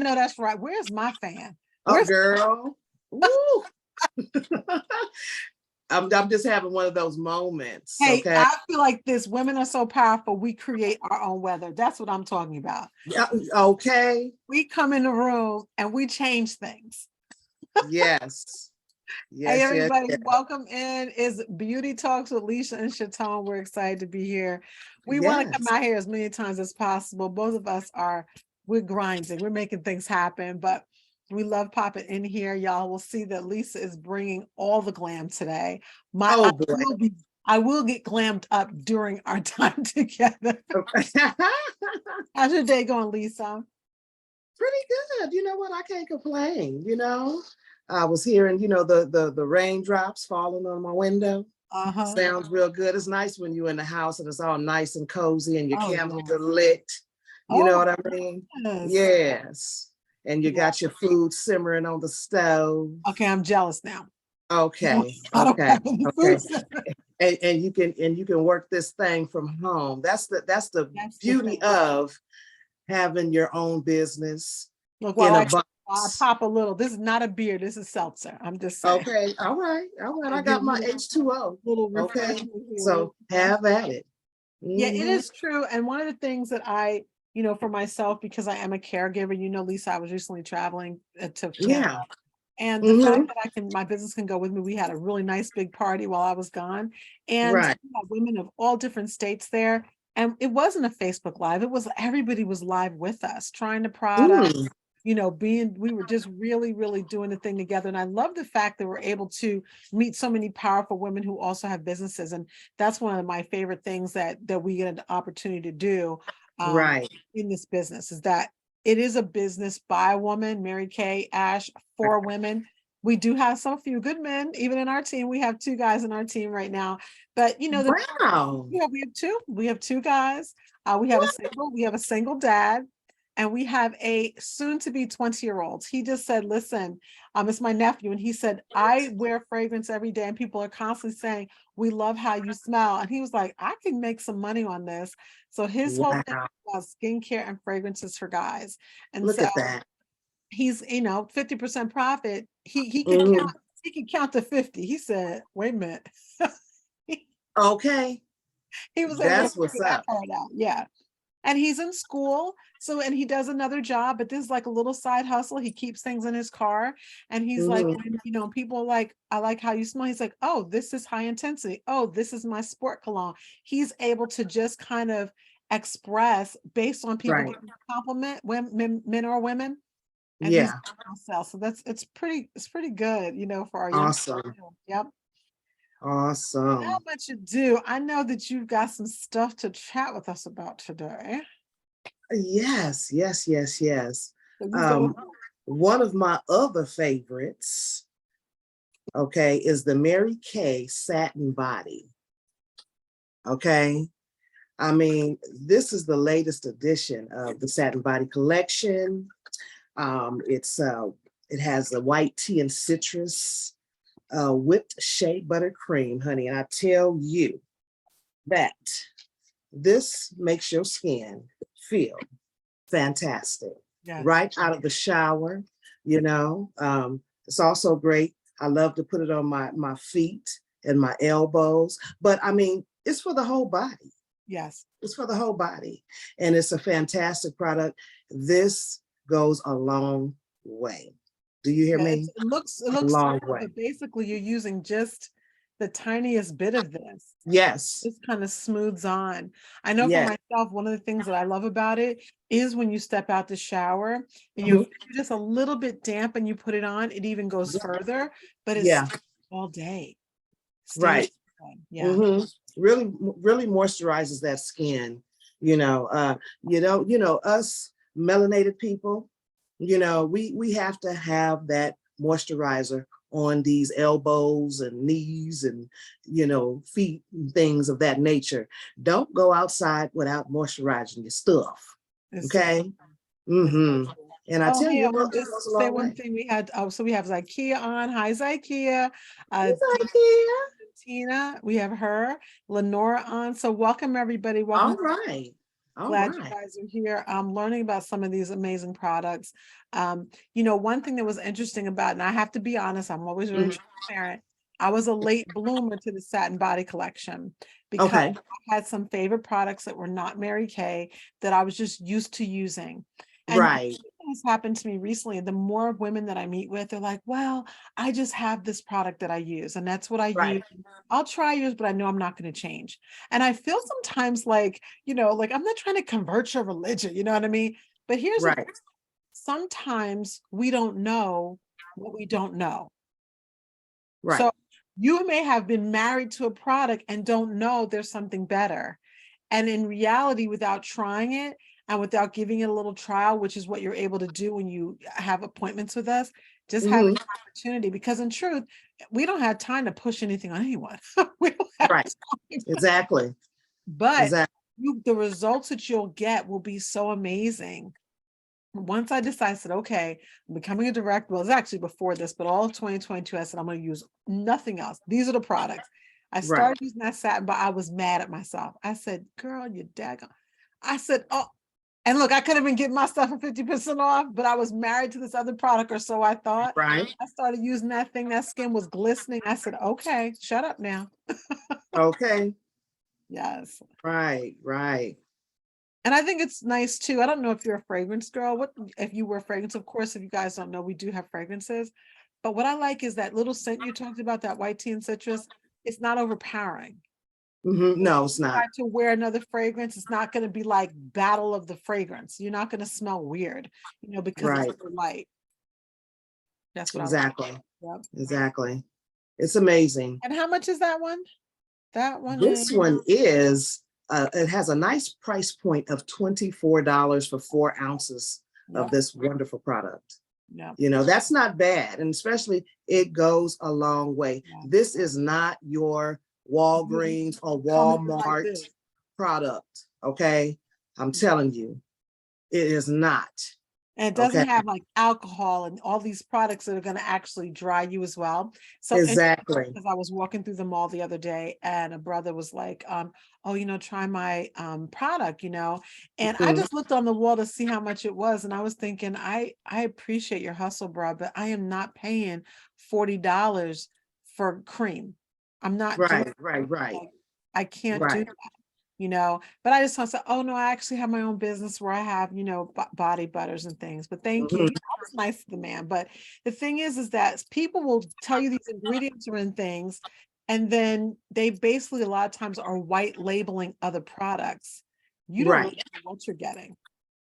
know that's right. Where's my fan? Oh, Where's girl. Woo. I'm just having one of those moments. Hey, Okay. I feel like this. Women are so powerful. We create our own weather. That's what I'm talking about. Yeah, okay. We come in the room and we change things. Yes. Hey, Yes, yes, everybody, yes. welcome in. It's Beauty Talks with Lisa and Chatone. We're excited to be here. We want to come Yes. out here as many times as possible. Both of us we're grinding, we're making things happen, but we love popping in here. Y'all will see that Lisa is bringing all the glam today. Oh boy. I will get glammed up during our time together. How's your day going, Lisa? Pretty good. You know what? I can't complain. I was hearing, the raindrops falling on my window. Sounds real good. It's nice when you're in the house and it's all nice and cozy and your Oh, candles yeah. are lit. You know Oh, what I mean? yes. Yes. And you Yeah. got your food simmering on the stove. Okay, I'm jealous now. Okay. I don't Okay. have any Okay. food. And you can work this thing from home. That's the That's the beauty thing. of having your own business Look, in while a I box. pop a little, this is not a beer, this is seltzer. I'm just saying. Okay, all right, all right. I I get got a my H2O. little Okay, refreshment here. so have at it. Yeah, it Mhm. is true. And one of the things that for myself, because I am a caregiver, Lisa, I was recently traveling to Canada. Yeah. And the fact Hmm. that my business can go with me, we had a really nice big party while I was gone. And Right. we had women of all different states there. And it wasn't a Facebook Live. It was everybody was live with us, trying the product, Mm. we were just really, really doing the thing together. And I love the fact that we're able to meet so many powerful women who also have businesses. And that's one of my favorite things that we get an opportunity to do Right. in this business, is that it is a business by a woman, Mary Kay, Ash, for women. We do have some few good men, even in our team. We have 2 guys in our team right now. But Wow. we have two guys. We have a single dad, and we have a soon-to-be 20-year-old. He just said, listen, it's my nephew, and he said, I wear fragrance every day, and people are constantly saying, we love how you smell. And he was like, I can make some money on this. So his whole thing Wow. about skincare and fragrances for guys. And Look so at that. he's 50% profit. He could Mhm. count to 50. He said, wait a minute. Okay. He was able to That's figure what's that up. part out. Yeah. And he's in school. So, and he does another job, but this is like a little side hustle. He keeps things in his car. And he's like, Mhm. when, people are like, I like how you smell. He's like, oh, this is high intensity. Oh, this is my sport cologne. He's able to just kind of express based on people Right. giving compliment, women, men or women. And he's Yeah. sell. So it's pretty good, for our young Awesome. people. Yep. How Awesome. much you do? I know that you've got some stuff to chat with us about today. Yes, yes, yes, yes. So you go. Um, One of my other favorites, okay, is the Mary Kay satin body. Okay. I mean, this is the latest edition of the satin body collection. It has a white tea and citrus, whipped shea butter cream, honey. And I tell you that this makes your skin feel fantastic Yes. right out of the shower. It's also great. I love to put it on my feet and my elbows, but I mean, it's for the whole body. Yes. It's for the whole body, and it's a fantastic product. This goes a long way. Do you hear Yeah, me? it looks A small, long way. but basically you're using just the tiniest bit of this. Yes. This kind of smooths on. I know for Yes. myself, one of the things that I love about it is when you step out the shower and Mhm. you're just a little bit damp and you put it on, it even goes further, but it's Yeah. all day. Stays. Right. Yeah. Hmm. Really, really moisturizes that skin. Us melanated people, we have to have that moisturizer on these elbows and knees and feet and things of that nature. Don't go outside without moisturizing your stuff. It's so Okay. it's so Mm-hmm. true. And I Oh, tell hey, you, I it want to goes a say long one way. thing we had. Oh, so we have Zykia on. Hi, Zykia. It's like, yeah. Tina, we have her. Lenora on. So welcome everybody. Welcome. All right. All Glad you right. guys are here. I'm learning about some of these amazing products. One thing that was interesting about, and I have to be honest, I'm always very Mhm. transparent. I was a late bloomer to the satin body collection because Okay. I had some favorite products that were not Mary Kay that I was just used to using. And Right. has happened to me recently. The more women that I meet with, they're like, well, I just have this product that I use, and that's what I use. Right. I'll try yours, but I know I'm not going to change. And I feel sometimes like, like I'm not trying to convert your religion, you know what I mean? But here's the thing, Right. sometimes we don't know what we don't know. So Right. you may have been married to a product and don't know there's something better. And in reality, without trying it and without giving it a little trial, which is what you're able to do when you have appointments with us, just having Hmm. an opportunity, because in truth, we don't have time to push anything on anyone. We don't have Right. time. Exactly. But Exactly. the results that you'll get will be so amazing. Once I decided, I said, okay, I'm becoming a director. Well, it's actually before this, but all of 2022, I said, I'm going to use nothing else. These are the products. I Right. started using that satin, but I was mad at myself. I said, girl, you daggone. I said, oh, and look, I could have been getting my stuff for 50% off, but I was married to this other product, or so I thought. Right. I started using that thing. That skin was glistening. I said, okay, shut up now. Okay. Yes. Right. Right. And I think it's nice too. I don't know if you're a fragrance girl. What if you wear fragrance? Of course, if you guys don't know, we do have fragrances. But what I like is that little scent you talked about, that white tea and citrus. It's not overpowering. No, it's Try not. to wear another fragrance, it's not going to be like battle of the fragrance. You're not going to smell weird, because it's Right. so light. That's what I like. Exactly. Yep. Exactly. It's amazing. And how much is that one? That one is, This one is, it has a nice price point of $24 for 4 ounces of yep, this wonderful product. yep, That's not bad. And especially it goes a long way. yeah. This is not your Mhm. Walgreens or Coming in like Walmart this. product. Okay. I'm telling you, it is not. And it doesn't Okay. have like alcohol and all these products that are going to actually dry you as well. So Exactly. because I was walking through the mall the other day and a brother was like, oh, try my product, and I Mhm. just looked on the wall to see how much it was. And I was thinking, I appreciate your hustle, bro, but I am not paying $40 for cream. I'm not doing Right, right, right, like, I can't do, right. but I just want to say, oh no, I actually have my own business where I have, body butters and things. But thank you. Mhm. I was nice to the man. But the thing is that people will tell you these ingredients are in things, and then they basically a lot of times are white labeling other products. You don't really Right. know what you're getting.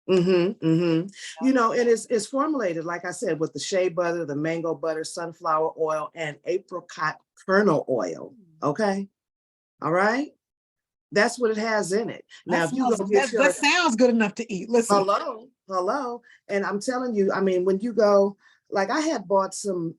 Mm-hmm. Mm-hmm. And it's formulated, like I said, with the shea butter, the mango butter, sunflower oil, and apricot kernel oil. Okay. All right. That's what it has in it. That Now, if you smells go that, get that your sounds good enough to eat. Listen. hello, hello, and I'm telling you, I mean, when you go, like I had bought some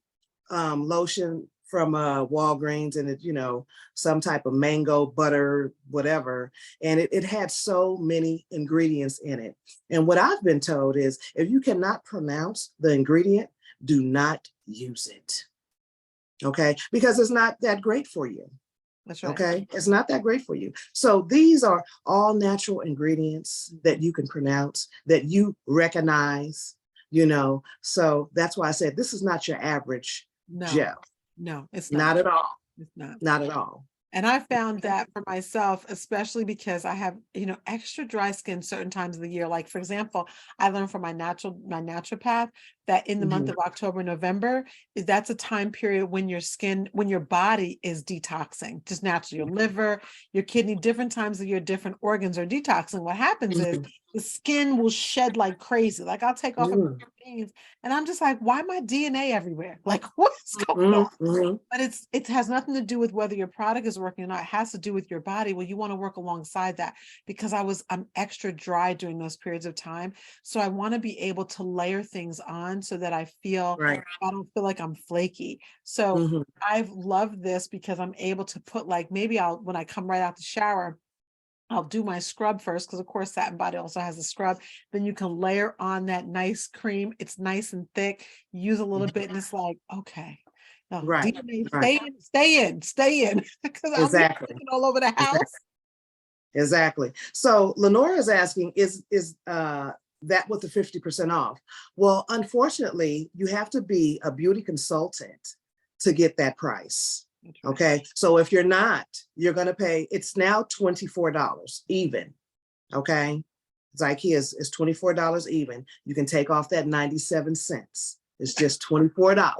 lotion from Walgreens, and some type of mango butter, whatever, and it had so many ingredients in it. And what I've been told is, if you cannot pronounce the ingredient, do not use it. Okay, because it's not that great for you. That's right. Okay, it's not that great for you. So these are all natural ingredients that you can pronounce, that you recognize, So that's why I said this is not your average No, gel. no, it's Not not. at all. It's not. Not at all. And I found that for myself, especially because I have, extra dry skin certain times of the year. Like, for example, I learned from my naturopath that in the month Mhm. of October, November, that's a time period when when your body is detoxing, just naturally, your liver, your kidney, different times of your different organs are detoxing. What happens is Mhm. the skin will shed like crazy. Like I'll take off a Mhm. jeans and I'm just like, why my DNA everywhere? Like, what's going on? Mhm. Mhm. But it has nothing to do with whether your product is working or not. It has to do with your body. Well, you want to work alongside that because I'm extra dry during those periods of time. So I want to be able to layer things on so that Right. I don't feel like I'm flaky. So Mhm. I've loved this because I'm able to put like maybe when I come right out the shower, I'll do my scrub first because of course Satin Body also has a scrub. Then you can layer on that nice cream. It's nice and thick. Use a little bit and it's like, okay. No, Right. DNA, Right. stay in, stay in, stay in. Because I'm Exactly. looking all over the Exactly. house. Exactly. So Lenora is asking, is that with the 50% off? Well, unfortunately, you have to be a beauty consultant to get that price. That's right. Okay. So if you're not, you're going to pay, it's now $24 even. Okay. IKEA is $24 even. You can take off that 97 cents. It's just $24.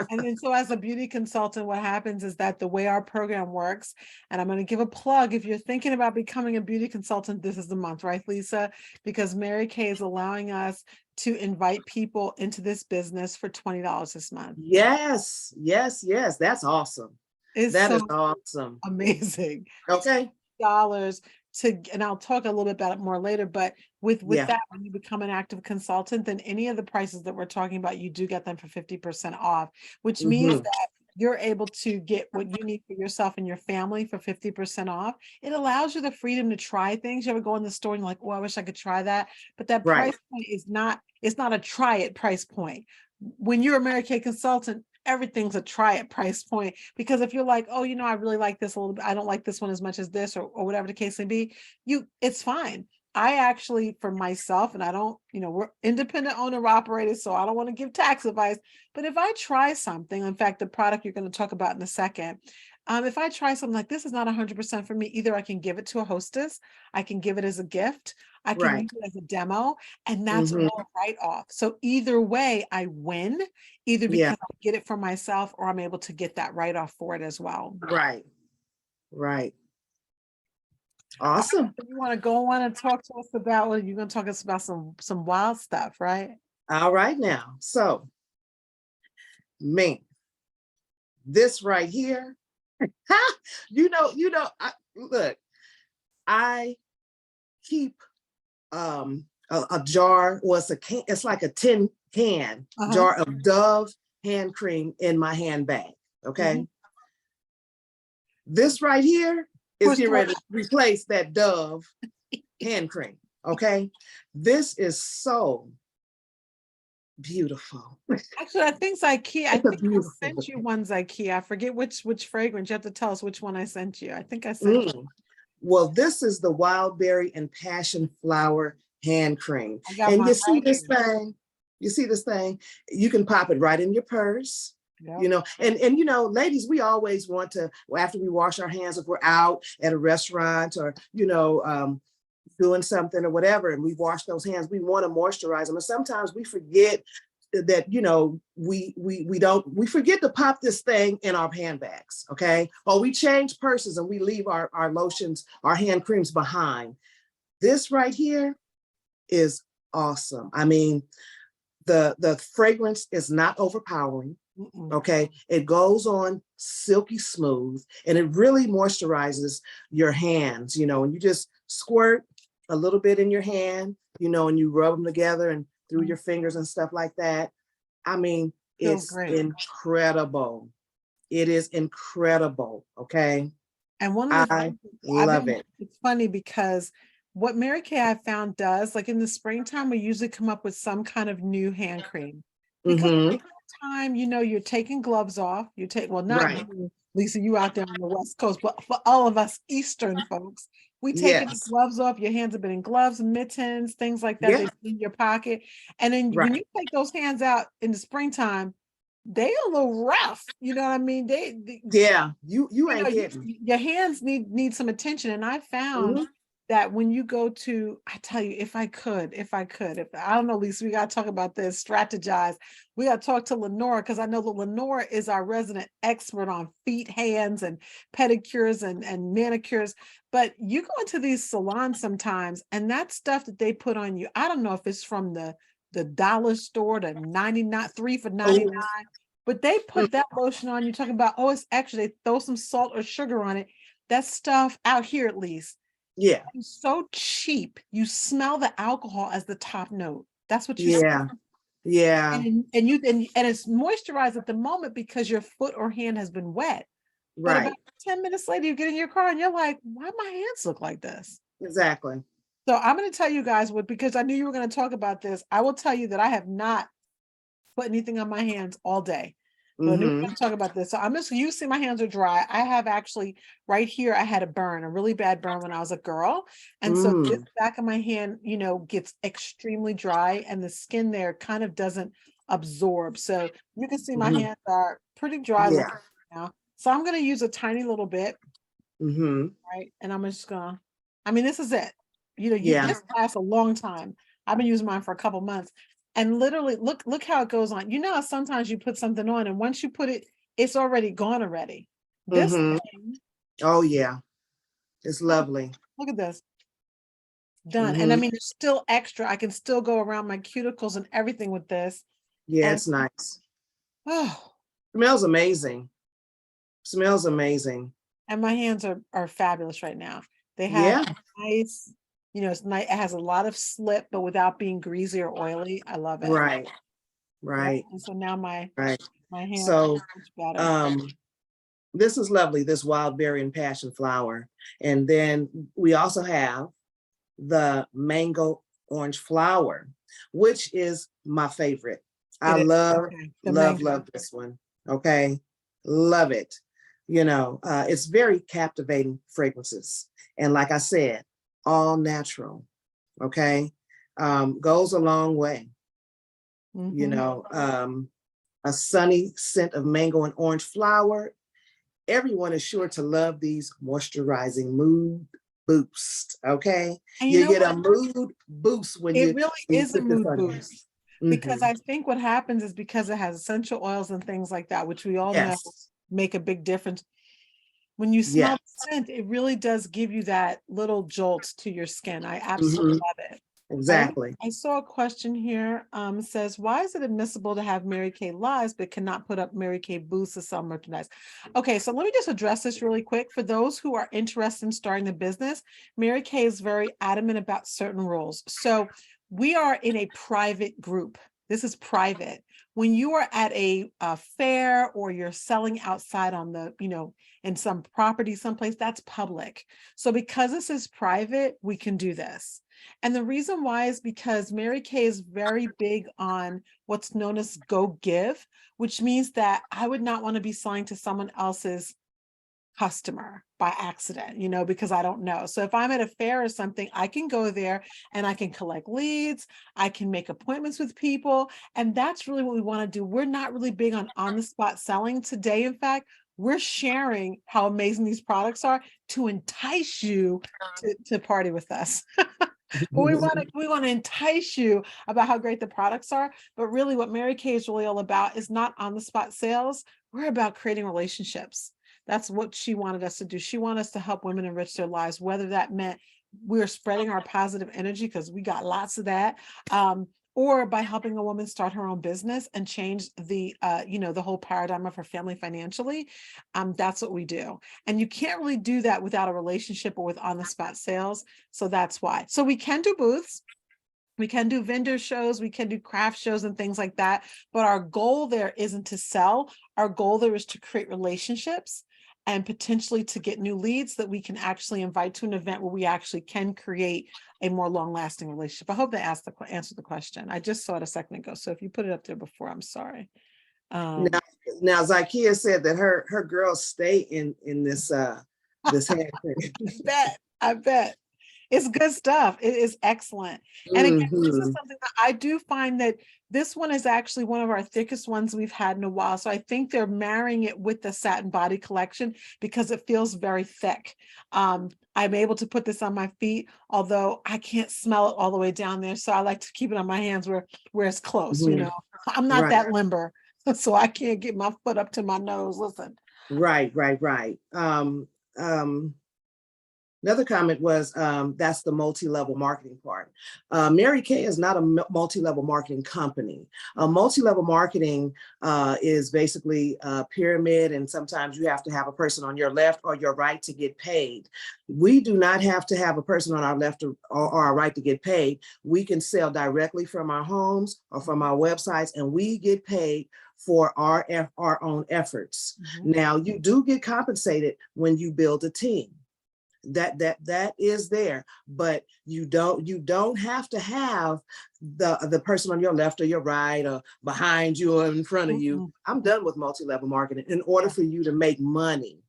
And then so as a beauty consultant, what happens is that the way our program works, and I'm going to give a plug, if you're thinking about becoming a beauty consultant, this is the month, right, Lisa? Because Mary Kay is allowing us to invite people into this business for $20 this month. Yes, yes, yes. That's awesome. That is awesome. Amazing. Okay. Dollars to, and I'll talk a little bit about it more later, but with that, when you become an active consultant, then any of the prices that we're talking about, you do get them for 50% off, which means that you're able to get what you need for yourself and your family for 50% off. It allows you the freedom to try things. You ever go in the store and you're like, oh, I wish I could try that. But that price point is not, it's not a try it price point. When you're a Mary Kay consultant, everything's a try it price point, because if you're like, oh, you know, I really like this a little bit, I don't like this one as much as this, or whatever the case may be, it's fine. I actually, for myself, and I don't, you know, we're independent owner operators, so I don't want to give tax advice, but if I try something, in fact, the product you're going to talk about in a second, if I try something like this is not 100% for me, either I can give it to a hostess, I can give it as a gift, I can use it as a demo, and that's all right off. So either way, I win, either because I get it for myself or I'm able to get that write off for it as well. Right. Right. Awesome. You want to go on and talk to us about, well, you're going to talk to us about some wild stuff, right? All right now. So, man, this right here, look, I keep a jar, or it's a can, it's like a tin can jar of Dove hand cream in my handbag. Okay. This right here is getting ready to replace that Dove hand cream. Okay. This is so beautiful. Actually, I think it's IKEA. I think I sent you one's IKEA. I forget which fragrance. You have to tell us which one I sent you. I think I sent you. Well, this is the wild berry and passion flower hand cream. And you see this thing, you can pop it right in your purse. Yep. You know, and you know, ladies, we always want to, after we wash our hands, if we're out at a restaurant or, you know, doing something or whatever, and we wash those hands, we want to moisturize them. And sometimes we forget that, you know, we forget to pop this thing in our handbags. Okay. Or we change purses and we leave our lotions, our hand creams behind. This right here is awesome. I mean, the fragrance is not overpowering. Okay. It goes on silky smooth, and it really moisturizes your hands, you know, and you just squirt a little bit in your hand, you know, and you rub them together and through your fingers and stuff like that. I mean, it's incredible. It is incredible. Okay. And one of the I love it. It's funny because what Mary Kay I found does, like in the springtime, we usually come up with some kind of new hand cream. Because time, you know, you're taking gloves off. You take, well, not you, Lisa, you out there on the West Coast, but for all of us Eastern folks, we take the gloves off. Your hands have been in gloves, mittens, things like that. They've been in your pocket. And then when you take those hands out in the springtime, they a little rough. You know what I mean? You ain't kidding. Your hands need some attention. And I found that when you go to, I tell you, if I don't know, Lisa, we got to talk about this, strategize. We got to talk to Lenora, because I know that Lenora is our resident expert on feet, hands, and pedicures and manicures. But you go into these salons sometimes, and that stuff that they put on you, I don't know if it's from the dollar store to 99, 3 for 99, but they put that lotion on you, talking about, oh, it's extra, they throw some salt or sugar on it. That stuff out here, at least, it's so cheap. You smell the alcohol as the top note. That's what you smell. And it's moisturized at the moment because your foot or hand has been wet. But about 10 minutes later, you get in your car and you're like, why my hands look like this? Exactly. So I'm going to tell you guys because I knew you were going to talk about this. I will tell you that I have not put anything on my hands all day. Well, we're Mm-hmm. going to talk about this. So I'm just, you see my hands are dry. I have actually right here, I had a really bad burn when I was a girl. And so this Mm. back of my hand, gets extremely dry and the skin there kind of doesn't absorb. So you can see my Mm-hmm. hands are pretty dry Yeah. looking now. So I'm going to use a tiny little bit, Mm-hmm. right? And I'm just gonna, this is it. Yeah. This lasts a long time. I've been using mine for a couple months. And literally look how it goes on. How sometimes you put something on and once you put it, it's already gone already. This Mm-hmm. thing, Oh yeah. It's lovely. look at this. Done. And Mm-hmm. it's still extra. I can still go around my cuticles and everything with this. Yeah, And it's nice. oh, Smells amazing. Smells amazing. and my hands are fabulous right now. They have Yeah. nice, it's nice. It has a lot of slip, but without being greasy or oily. I love it. Right. Yeah. Right. And so now Right. my hands are So much better. um this is lovely, this wild berry and passion flower. And then we also have the mango orange flower, which is my favorite. I It is. love, Okay. The love, mango. love this one. Okay. Love it. It's very captivating fragrances. And like I said, all natural. Okay. Goes a long way. You Mm-hmm. know, a sunny scent of mango and orange flower. Everyone is sure to love these moisturizing mood boost. Okay, And you you know get what? a mood boost when It you really when you is a put this mood on you. boost because Mhm. I think what happens is because it has essential oils and things like that, which we all know Yes, make a big difference. When you smell yes, the scent, it really does give you that little jolt to your skin. I absolutely mhm, love it. exactly. I saw a question here. Says, why is it admissible to have Mary Kay lies but cannot put up Mary Kay booths to sell merchandise? Okay, so let me just address this really quick. For those who are interested in starting a business, Mary Kay is very adamant about certain rules. So we are in a private group. This is private. When you are at a fair or you're selling outside on the, in some property, someplace, that's public. So because this is private, we can do this. And the reason why is because Mary Kay is very big on what's known as go give, which means that I would not want to be selling to someone else's customer by accident, because I don't know. So if I'm at a fair or something, I can go there and I can collect leads, I can make appointments with people. And that's really what we want to do. We're not really big on the spot selling today. In fact, we're sharing how amazing these products are to entice you to party with us. But we want to entice you about how great the products are. But really what Mary Kay is really all about is not on the spot sales. We're about creating relationships. That's what she wanted us to do. She wanted us to help women enrich their lives, whether that meant we're spreading our positive energy because we got lots of that, or by helping a woman start her own business and change the whole paradigm of her family financially. That's what we do. And you can't really do that without a relationship or with on-the-spot sales. So that's why. So we can do booths. We can do vendor shows, we can do craft shows and things like that. But our goal there isn't to sell. Our goal there is to create relationships and potentially to get new leads that we can actually invite to an event where we actually can create a more long-lasting relationship. I hope that answered the question. I just saw it a second ago. So if you put it up there before, I'm sorry. Now, now Zykia said that her girls stay in this handprint. I bet. It's good stuff. It is excellent. And again, this is Hmm. something that I do find that this one is actually one of our thickest ones we've had in a while. So I think they're marrying it with the Satin Body collection because it feels very thick. I'm able to put this on my feet, although I can't smell it all the way down there. So I like to keep it on my hands where it's close, I'm not Right, that limber, so I can't get my foot up to my nose. Listen. right. Um, Another comment was that's the multi-level marketing part. Mary Kay is not a multi-level marketing company. Multi-level marketing is basically a pyramid, and sometimes you have to have a person on your left or your right to get paid. We do not have to have a person on our left or our right to get paid. We can sell directly from our homes or from our websites, and we get paid for our own efforts. Mhm. Now, you do get compensated when you build a team. That is there, but you don't have to have the person on your left or your right or behind you or in front of you. Mm-mm. I'm done with multi-level marketing in order Yeah. for you to make money.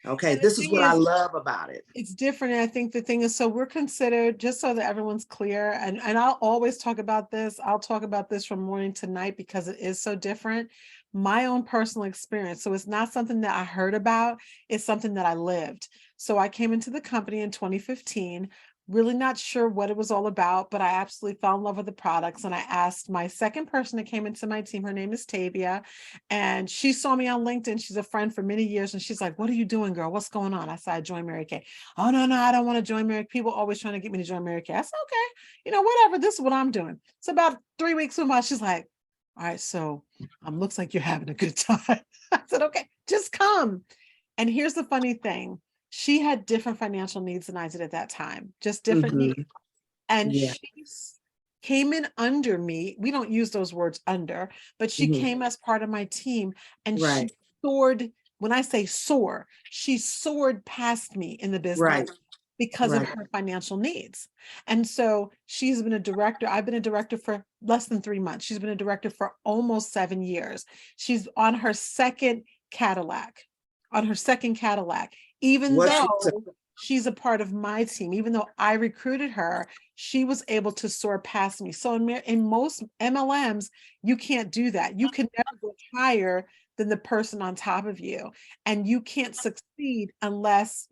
Okay, And the this is thing what I is, love about it. it's different. And I think the thing is, so we're considered, just so that everyone's clear, and I'll always talk about this. I'll talk about this from morning to night because it is so different. My own personal experience. So it's not something that I heard about, it's something that I lived. So I came into the company in 2015, really not sure what it was all about, but I absolutely fell in love with the products. And I asked my second person that came into my team, her name is Tavia, and she saw me on LinkedIn. She's a friend for many years. And she's like, "What are you doing, girl? What's going on?" I said, "I joined Mary Kay." "Oh, no, no, I don't want to join Mary." People always trying to get me to join Mary Kay. I said, "Okay, whatever. This is what I'm doing." So about 3 weeks from now, she's like, "All right, so looks like you're having a good time." I said, "Okay, just come." And here's the funny thing. She had different financial needs than I did at that time, just different needs. Mhm. And Yeah. came in under me. We don't use those words under, but she Mhm. came as part of my team, and she Right. soared. When I say soar, she soared past me in the business Right. because of Right. her financial needs. And so she's been a director. I've been a director for less than 3 months. She's been a director for almost 7 years. She's on her second Cadillac, even What you said. though she's a part of my team, even though I recruited her, she was able to soar past me. So in most MLMs, you can't do that. You can never go higher than the person on top of you. And you can't succeed unless,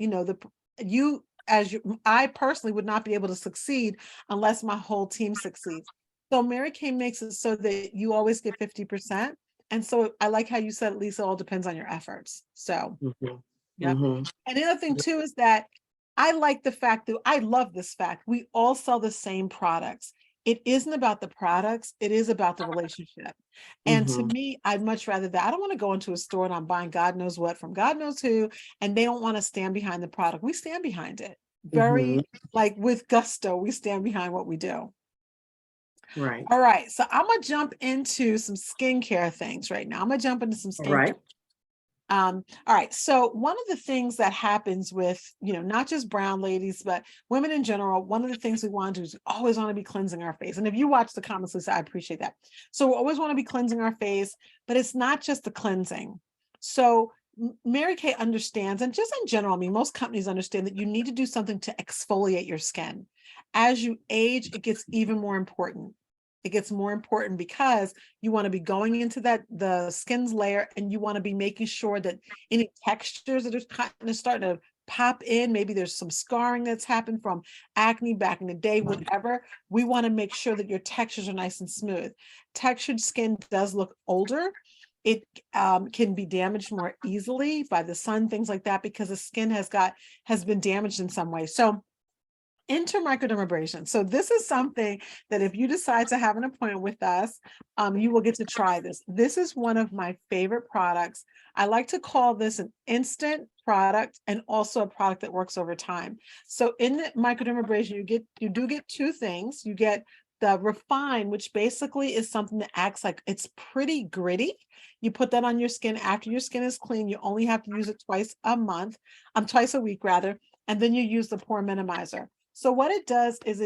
I personally would not be able to succeed unless my whole team succeeds. So Mary Kay makes it so that you always get 50%. And so I like how you said, Lisa, it all depends on your efforts. So, Mhm. yep. Mhm. And the other thing too is that I like the fact that I love this fact. We all sell the same products. It isn't about the products, it is about the relationship. And to Mhm. me, I'd much rather that. I don't want to go into a store and I'm buying God knows what from God knows who, and they don't want to stand behind the product. We stand behind it. Very, Mhm. like with gusto, we stand behind what we do. Right. All right. So I'm gonna jump into some skincare things right now. I'm gonna jump into some All skincare. right. All right. So one of the things that happens with, not just brown ladies, but women in general, one of the things we want to do is we always want to be cleansing our face. And if you watch the comments, Lisa, I appreciate that. So we always want to be cleansing our face, but it's not just the cleansing. So Mary Kay understands, and just in general, I mean, most companies understand that you need to do something to exfoliate your skin. As you age, it gets even more important. It gets more important because you want to be going into the skin's layer, and you want to be making sure that any textures that are kind of starting to pop in, maybe there's some scarring that's happened from acne back in the day, whatever. We want to make sure that your textures are nice and smooth. Textured skin does look older. It can be damaged more easily by the sun, things like that, because the skin has been damaged in some way. So intermicrodermabrasion. So this is something that if you decide to have an appointment with us, you will get to try this. This is one of my favorite products. I like to call this an instant product and also a product that works over time. So in the microdermabrasion, you do get two things. You get the refine, which basically is something that acts like it's pretty gritty. You put that on your skin after your skin is clean. You only have to use it twice a week rather, and then you use the pore minimizer. So what it does is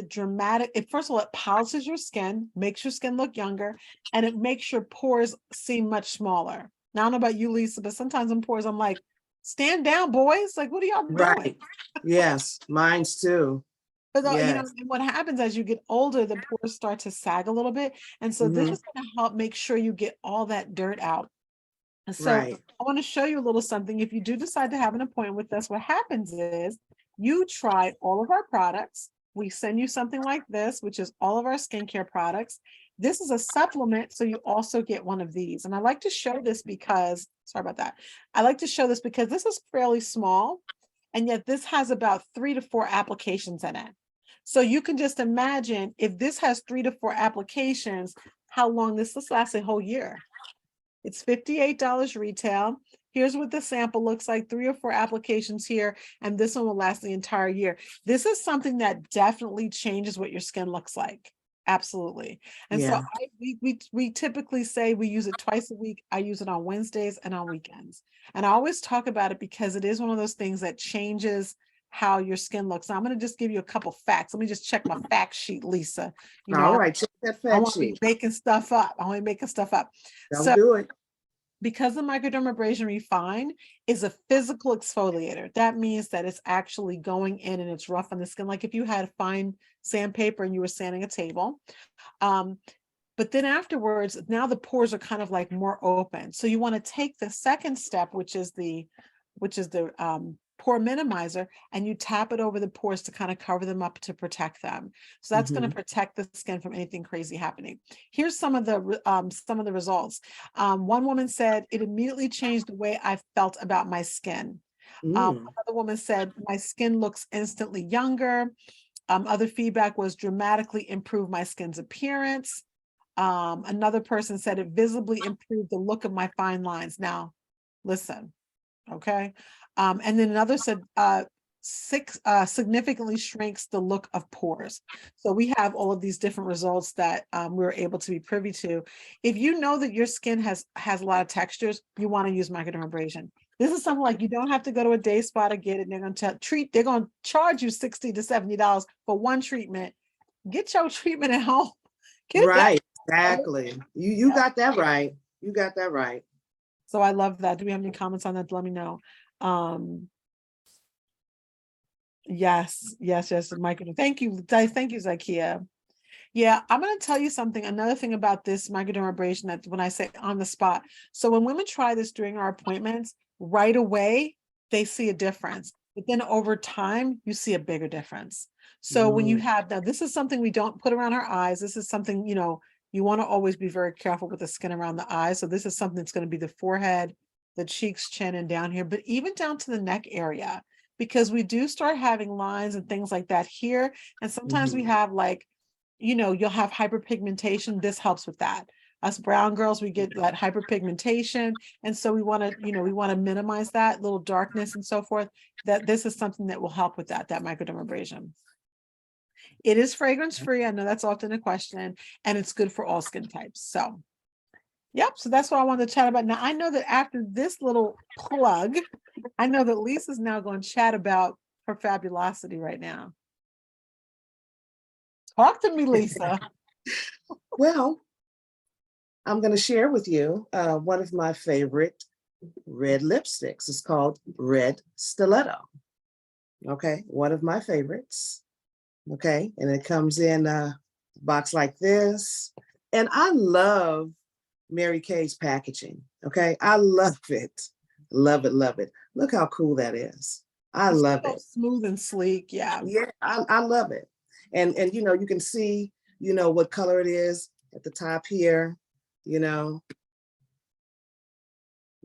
first of all, it polishes your skin, makes your skin look younger, and it makes your pores seem much smaller. Now, I don't know about you, Lisa, but sometimes in pores, I'm like, stand down, boys. Like, what are y'all doing? Right. Yes. Mine's too. But Yes. and what happens as you get older, the pores start to sag a little bit. And so this Mhm. is going to help make sure you get all that dirt out. And so Right. I want to show you a little something. If you do decide to have an appointment with us, what happens is you try all of our products. We send you something like this, which is all of our skincare products. This is a supplement, so you also get one of these. And I like to show this because, sorry about that. I like to show this because this is fairly small, and yet this has about 3 to 4 applications in it. So you can just imagine if this has 3 to 4 applications, how long this lasts a whole year. It's $58 retail. Here's what the sample looks like, 3 or 4 applications here, and this one will last the entire year. This is something that definitely changes what your skin looks like. Absolutely. And so Yeah. we typically say we use it twice a week. I use it on Wednesdays and on weekends. And I always talk about it because it is one of those things that changes how your skin looks. Now, I'm going to just give you a couple facts. Let me just check my fact sheet, Lisa. You know, All right, check that I fact won't be sheet. making stuff up. I won't be making stuff up. Don't So do it. because the microdermabrasion refined is a physical exfoliator, that means that it's actually going in and it's rough on the skin. Like if you had fine sandpaper and you were sanding a table. But then afterwards, now the pores are kind of like more open. So you want to take the second step, which is the pore minimizer, and you tap it over the pores to kind of cover them up to protect them. So that's going to protect the skin from anything crazy happening. Here's some of the results. One woman said it immediately changed the way I felt about my skin. Another woman said my skin looks instantly younger. Other feedback was dramatically improved my skin's appearance. Another person said it visibly improved the look of my fine lines. Now, listen, okay. And then another said significantly shrinks the look of pores. So we have all of these different results that we're able to be privy to. If you know that your skin has a lot of textures, you want to use microdermabrasion. This is something like you don't have to go to a day spa to get it. They're going to charge you $60 to $70 for one treatment. Get your treatment at home. Get Right, that. exactly. You got that right. You got that right. So I love that. Do we have any comments on that? Let me know. Yes, Michael. Thank you, Zakia. Yeah, I'm going to tell you something. Another thing about this microdermabrasion, that when I say on the spot, so when women try this during our appointments, right away they see a difference, but then over time you see a bigger difference. So when you have, now this is something we don't put around our eyes. This is something, you know, you want to always be very careful with the skin around the eyes. So this is something that's going to be the forehead, the cheeks, chin, and down here, but even down to the neck area, because we do start having lines and things like that here. And sometimes we have like, you know, you'll have hyperpigmentation. This helps with that. Us brown girls, we get that hyperpigmentation. And so we want to, you know, we want to minimize that little darkness and so forth. That this is something that will help with that microdermabrasion. It is fragrance free. I know that's often a question, and it's good for all skin types. So, yep. So that's what I wanted to chat about. Now, I know that after this little plug, I know that Lisa's now going to chat about her fabulosity right now. Talk to me, Lisa. Well, I'm going to share with you one of my favorite red lipsticks. It's called Red Stiletto. Okay, one of my favorites. Okay, and it comes in a box like this. And I love Mary Kay's packaging. Okay, I love it. Love it, love it. Look how cool that is. I love it. Smooth and sleek. Yeah. Yeah, I love it. And you know, you can see, you know, what color it is at the top here, you know.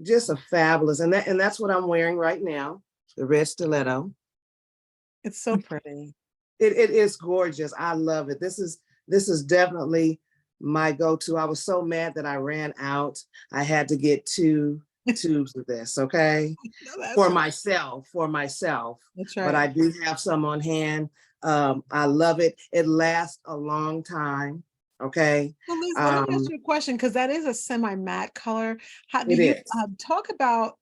Just a fabulous, and that's what I'm wearing right now, the red stiletto. It's so pretty. It is gorgeous. I love it. This is definitely my go-to. I was so mad that I ran out. I had to get 2 tubes of this, okay? For myself. That's right. But I do have some on hand. I love it. It lasts a long time. Okay. Well, Liz, let me ask you a question, because that is a semi-matte color. How do It you is. talk about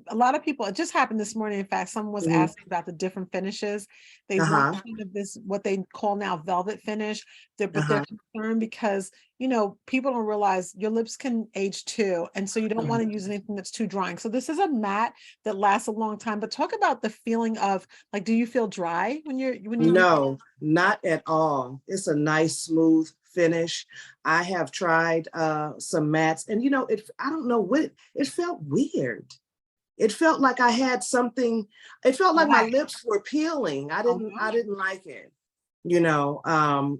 a lot of people, it just happened this morning. In fact, someone was asking about the different finishes. They want kind of this, what they call now velvet finish. But they're concerned because, you know, people don't realize your lips can age too. And so you don't want to use anything that's too drying. So this is a matte that lasts a long time. But talk about the feeling of, like, do you feel dry when you No, not at all. It's a nice, smooth finish. I have tried some mattes, and you know, I don't know what it felt weird. It felt like I had something, it felt like my lips were peeling. I didn't like it, you know,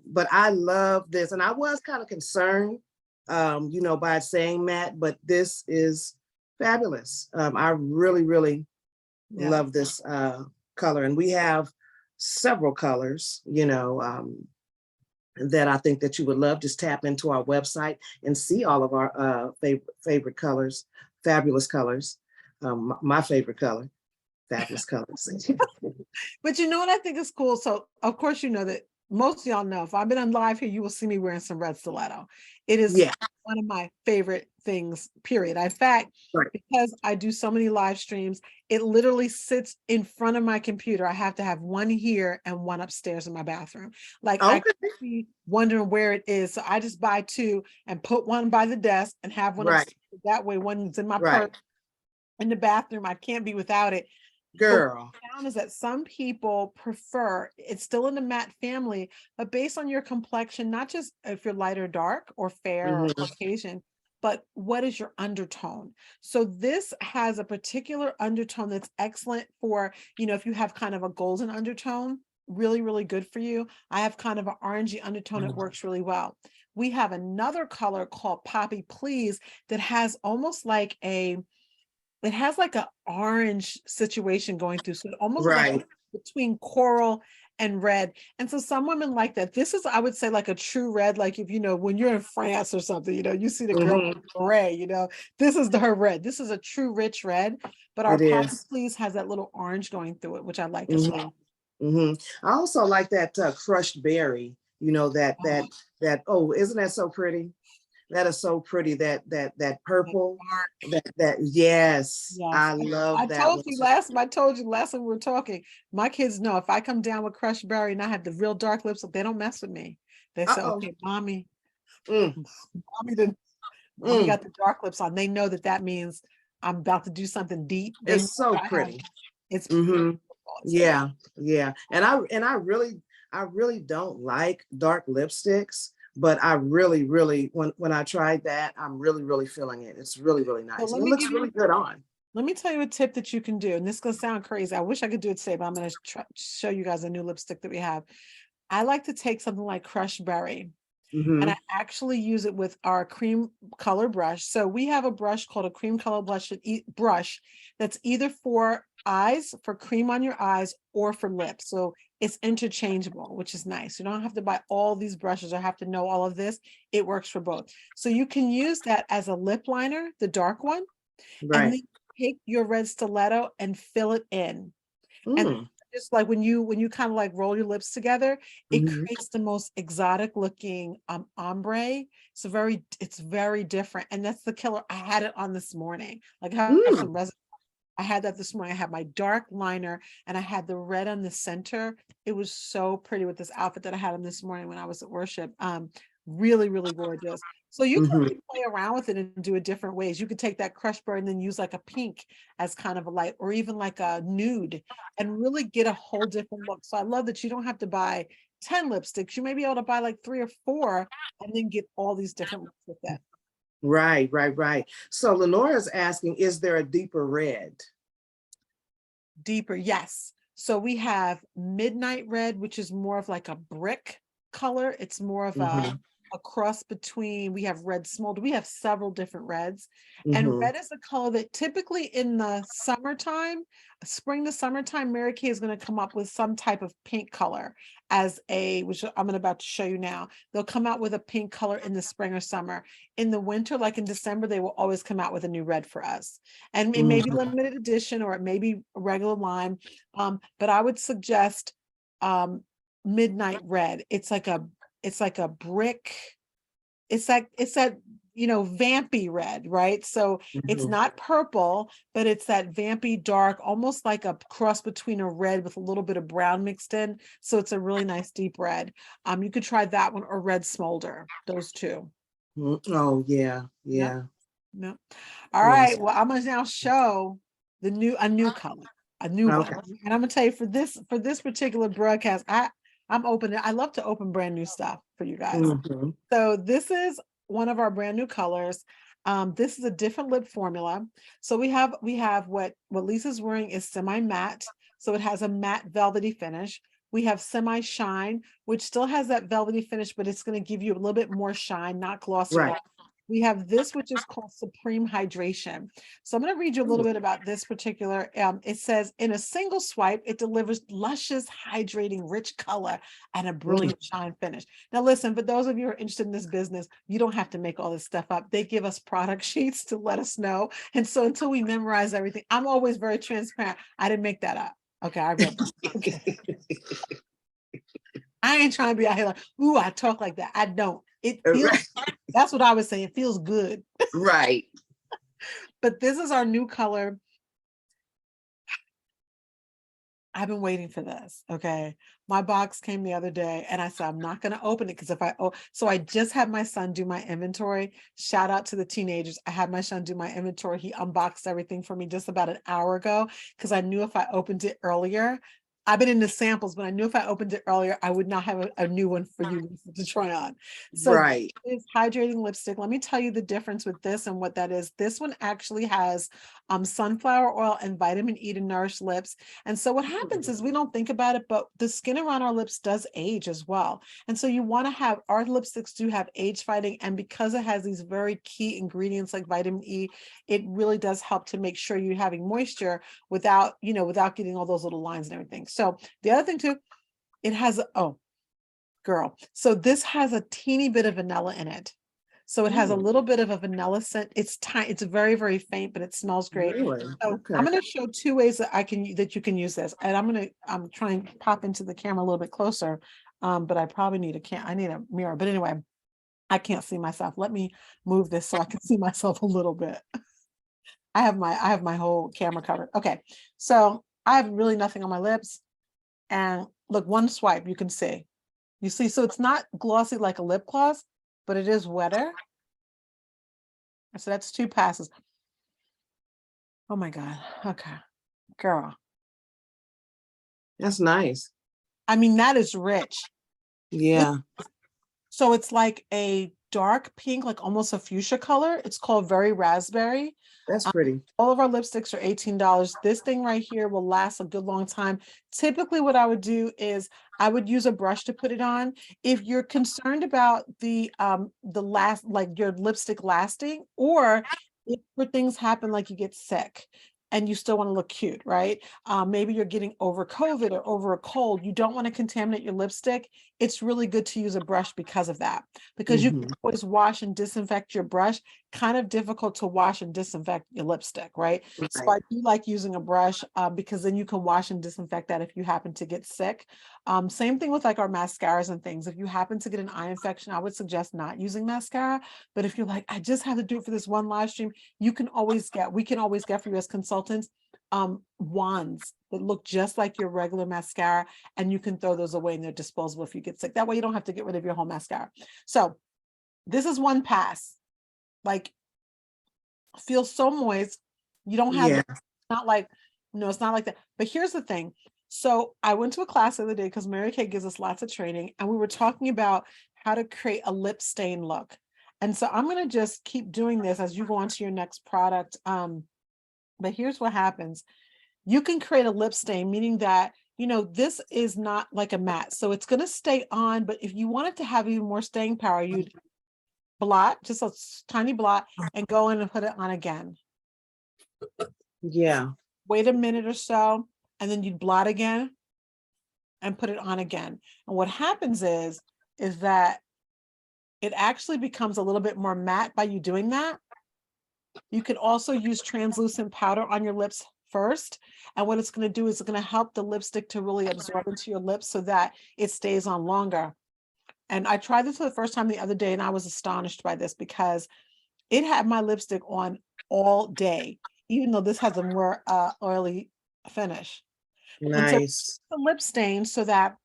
but I love this. And I was kind of concerned, you know, by saying matte, but this is fabulous. I really, really love this color. And we have several colors, you know, that I think that you would love. Just tap into our website and see all of our favorite colors, fabulous colors. My favorite color, fabulous colors. But you know what I think is cool? So of course, you know that most of y'all know, if I've been on live here, you will see me wearing some red stiletto. It is one of my favorite things, period. In fact, Right. because I do so many live streams, it literally sits in front of my computer. I have to have one here and one upstairs in my bathroom. Like I Okay. could be wondering where it is. So I just buy two and put one by the desk and have one Right. upstairs. That way one's in my Right. purse in the bathroom. I can't be without it. But what Girl. I found is that some people prefer it's still in the matte family, but based on your complexion, not just if you're light or dark or fair or Mhm. Caucasian, but what is your undertone? So this has a particular undertone that's excellent for, if you have kind of a golden undertone, really, really good for you. I have kind of an orangey undertone. It works really well. We have another color called Poppy Please that has almost like it has like a orange situation going through. So it almost like Right. between coral and red. And so some women like that. This is, I would say, like a true red. Like if, when you're in France or something, you see the girl Mhm. with the beret, this is her red. This is a true rich red, but our It Poppy is. Please has that little orange going through it, which I like as Mhm. well. Mhm. I also like that crushed berry. That Oh, oh, isn't that so pretty? That is so pretty. That that purple. dark. That yes, Yes. I love I that told one you too. I told you last time we were talking, my kids know if I come down with crushed berry and I have the real dark lips, they don't mess with me. They say, Uh-oh. okay, mommy, Mm, mommy did mommy mm. got the dark lips on. They know that means I'm about to do something deep. They know It's so I have pretty. it's Hmm. beautiful. It's beautiful. Yeah, yeah. And I really don't like dark lipsticks, but I really when I tried that, I'm really feeling it. It's really So nice. And it looks really good on. let me tell you a tip that you can do. And this is gonna sound crazy. I wish I could do it today, but I'm gonna show you guys a new lipstick that we have. I like to take something like crushed berry. And I Hmm. actually use it with our cream color brush. So we have a brush called a cream color brush that's either for eyes, for cream on your eyes, or for lips. So it's interchangeable, which is nice. You don't have to buy all these brushes or have to know all of this. It works for both. So you can use that as a lip liner, the dark one, and Right. then take your red stiletto and fill it in. And Mm. just like when you kind of like roll your lips together, it Hmm. creates the most exotic looking ombre. It's very different. And that's the killer. I had it on this morning. Like I have Mm. some resin. I had that this morning. I had my dark liner and I had the red on the center. It was so pretty with this outfit that I had on this morning when I was at worship. Really, really gorgeous. So you can Hmm. really play around with it and do it different ways. You could take that crushed berry and then use like a pink as kind of a light or even like a nude and really get a whole different look. So I love that you don't have to buy 10 lipsticks. You may be able to buy like 3 or 4 and then get all these different looks with that. Right. So Lenora's asking, is there a deeper red? Deeper, yes. So we have midnight red, which is more of like a brick color. It's more of Hmm. a cross between, we have red smolder. We have several different reds. And Hmm. red is a color that typically in the summertime, spring to summertime, Mary Kay is going to come up with some type of pink color which I'm about to show you now. They'll come out with a pink color in the spring or summer. In the winter, like in December, they will always come out with a new red for us. And it may be Hmm. limited edition or it may be regular lime. But I would suggest midnight red. It's like a brick. It's that vampy red, right? So it's Hmm. not purple, but it's that vampy dark, almost like a cross between a red with a little bit of brown mixed in. So it's a really nice deep red. You could try that one or red smolder, those two. Oh yeah, Yep. yeah. Yep. All Yes. right. Well, I'm gonna now show a new color, a new one. Okay. And I'm gonna tell you for this particular broadcast, I'm open. I love to open brand new stuff for you guys. Hmm. So this is one of our brand new colors. This is a different lip formula. So we have what Lisa's wearing is semi matte. So it has a matte velvety finish. We have semi shine, which still has that velvety finish, but it's going to give you a little bit more shine, not glossy at Right. all. We have this, which is called Supreme Hydration. So I'm going to read you a little bit about this particular. It says, in a single swipe, it delivers luscious, hydrating, rich color and a Mm. brilliant shine finish. Now, listen, for those of you who are interested in this business, you don't have to make all this stuff up. They give us product sheets to let us know. And so until we memorize everything, I'm always very transparent. I didn't make that up. Okay, I read that. Okay. I ain't trying to be out here like, ooh, I talk like that. I don't. It feels, that's what I was saying. It feels good. Right. But this is our new color. I've been waiting for this. Okay. My box came the other day and I said, I'm not going to open it because so I just had my son do my inventory. Shout out to the teenagers. I had my son do my inventory. He unboxed everything for me just about an hour ago because I knew if I opened it earlier, I've been in the samples, but I knew if I opened it earlier, I would not have a new one for you to try on. So Right. it's hydrating lipstick. Let me tell you the difference with this and what that is. This one actually has sunflower oil and vitamin E to nourish lips. And so what happens is we don't think about it, but the skin around our lips does age as well. And so you want to have, our lipsticks do have age fighting. And because it has these very key ingredients like vitamin E, it really does help to make sure you're having moisture without, without getting all those little lines and everything. So the other thing too, it has, oh, girl. So this has a teeny bit of vanilla in it. So it has a little bit of a vanilla scent. It's tiny, it's very, very faint, but it smells great. Really? So Okay. I'm going to show two ways that you can use this. And I'm trying to pop into the camera a little bit closer. But I probably need I need a mirror. But anyway, I can't see myself. Let me move this so I can see myself a little bit. I have my whole camera covered. Okay. So I have really nothing on my lips. And look, one swipe, you can see. You see, so it's not glossy like a lip gloss, but it is wetter. So that's two passes. Oh my God. Okay. Girl. That's nice. I mean, that is rich. Yeah. So it's like a dark pink, like almost a fuchsia color. It's called Very Raspberry. That's pretty. All of our lipsticks are $18. This thing right here will last a good long time. Typically, what I would do is I would use a brush to put it on. If you're concerned about the last, like your lipstick lasting, or if things happen like you get sick and you still want to look cute, right? Maybe you're getting over COVID or over a cold. You don't want to contaminate your lipstick. It's really good to use a brush because of that, because you can always wash and disinfect your brush. Kind of difficult to wash and disinfect your lipstick, right? So I do like using a brush because then you can wash and disinfect that if you happen to get sick. Same thing with like our mascaras and things. If you happen to get an eye infection, I would suggest not using mascara. But if you're like, I just have to do it for this one live stream, we can always get for you as consultants, wands that look just like your regular mascara, and you can throw those away and they're disposable if you get sick. That way you don't have to get rid of your whole mascara. So this is one pass. Like, feels so moist. You don't have, not like, no, it's not like that. But here's the thing. So I went to a class the other day because Mary Kay gives us lots of training, and we were talking about how to create a lip stain look. And so I'm going to just keep doing this as you go on to your next product. But here's what happens. You can create a lip stain, meaning that, this is not like a matte. So it's going to stay on, but if you want it to have even more staying power, you'd blot, just a tiny blot, and go in and put it on again. Yeah. Wait a minute or so, and then you'd blot again and put it on again. And what happens is that it actually becomes a little bit more matte by you doing that. You can also use translucent powder on your lips first. And what it's going to do is it's going to help the lipstick to really absorb into your lips so that it stays on longer. And I tried this for the first time the other day, and I was astonished by this because it had my lipstick on all day, even though this has a more oily finish. Nice. And so the lip stain so that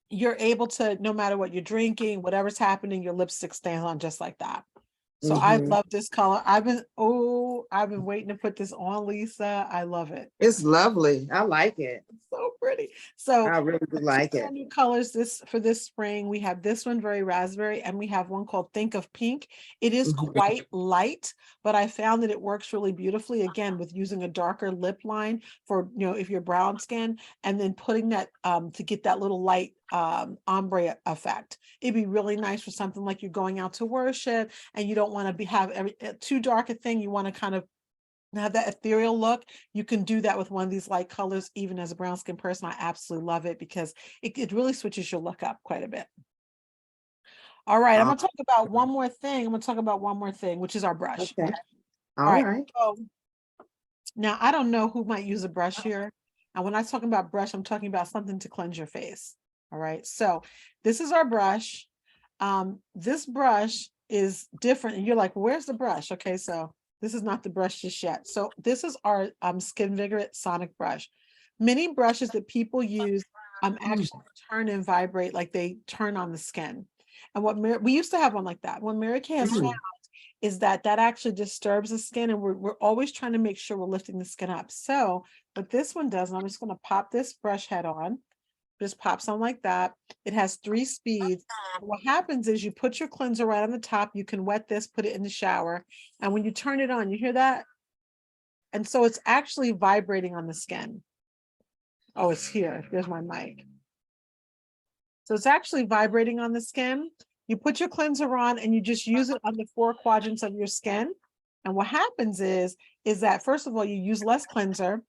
you're able to, no matter what you're drinking, whatever's happening, your lipstick stays on just like that. So I love this color. I've been waiting to put this on, Lisa. I love it. It's lovely. I like it. So pretty. So I really do like it. new colors for this spring. We have this one, Very Raspberry, and we have one called Think of Pink. It is quite light, but I found that it works really beautifully, again, with using a darker lip line for, if you're brown skin, and then putting that to get that little light ombre effect. It'd be really nice for something like you're going out to worship and you don't want to have too dark a thing. You want to kind of have that ethereal look. You can do that with one of these light colors. Even as a brown skin person, I absolutely love it because it really switches your look up quite a bit. All right, I'm going to talk about one more thing. Which is our brush. Okay. All right. So now I don't know who might use a brush here. And when I'm talking about brush, I'm talking about something to cleanse your face. All right. So this is our brush. This brush is different. And you're like, where's the brush? Okay, so this is not the brush just yet. So this is our Skin Vigorant Sonic brush. Many brushes that people use actually turn and vibrate, like they turn on the skin. And we used to have one like that. What Mary Kay has found is that actually disturbs the skin, and we're always trying to make sure we're lifting the skin up. So what this one does, and I'm just going to pop this brush head on, just pops on like that. It has 3 speeds. What happens is you put your cleanser right on the top. You can wet this, put it in the shower. And when you turn it on, you hear that? And so it's actually vibrating on the skin. Oh, it's here. There's my mic. So it's actually vibrating on the skin. You put your cleanser on and you just use it on the 4 quadrants of your skin. And what happens is that first of all, you use less cleanser,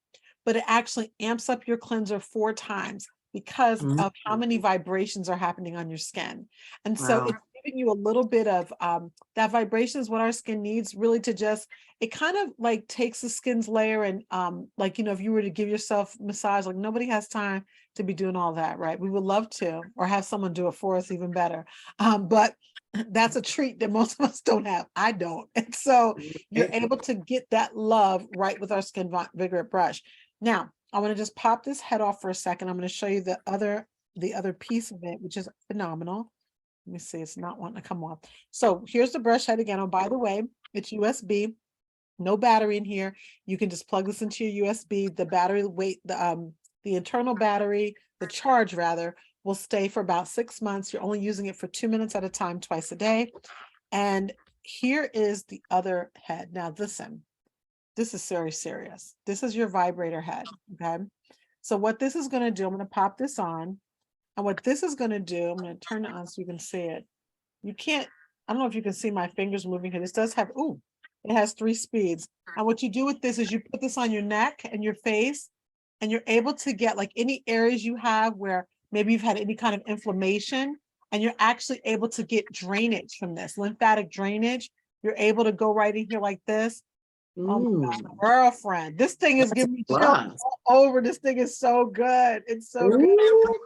but it actually amps up your cleanser 4 times because of how many vibrations are happening on your skin. And so it's giving you a little bit of that vibration is what our skin needs, really, to just, it kind of like takes the skin's layer and like, you know, if you were to give yourself massage, like nobody has time to be doing all that, right? We would love to, or have someone do it for us, even better. But that's a treat that most of us don't have. I don't. And so you're able to get that love right with our Skin Vigorant brush. Now, I want to just pop this head off for a second. I'm going to show you the other piece of it, which is phenomenal. Let me see, it's not wanting to come off. So here's the brush head again. Oh, by the way, it's USB, no battery in here. You can just plug this into your USB. The battery weight, the internal battery, the charge rather, will stay for about 6 months. You're only using it for 2 minutes at a time, twice a day. And here is the other head. Now listen, this is very serious. This is your vibrator head, okay? So what this is gonna do, I'm gonna pop this on. And what this is gonna do, I'm gonna turn it on so you can see it. You can't, I don't know if you can see my fingers moving here. This does have, ooh, it has 3 speeds. And what you do with this is you put this on your neck and your face, and you're able to get like any areas you have where maybe you've had any kind of inflammation, and you're actually able to get drainage from this, lymphatic drainage. You're able to go right in here like this. Oh my God, girlfriend, this thing is giving me chills all over. This thing is so good. It's so good.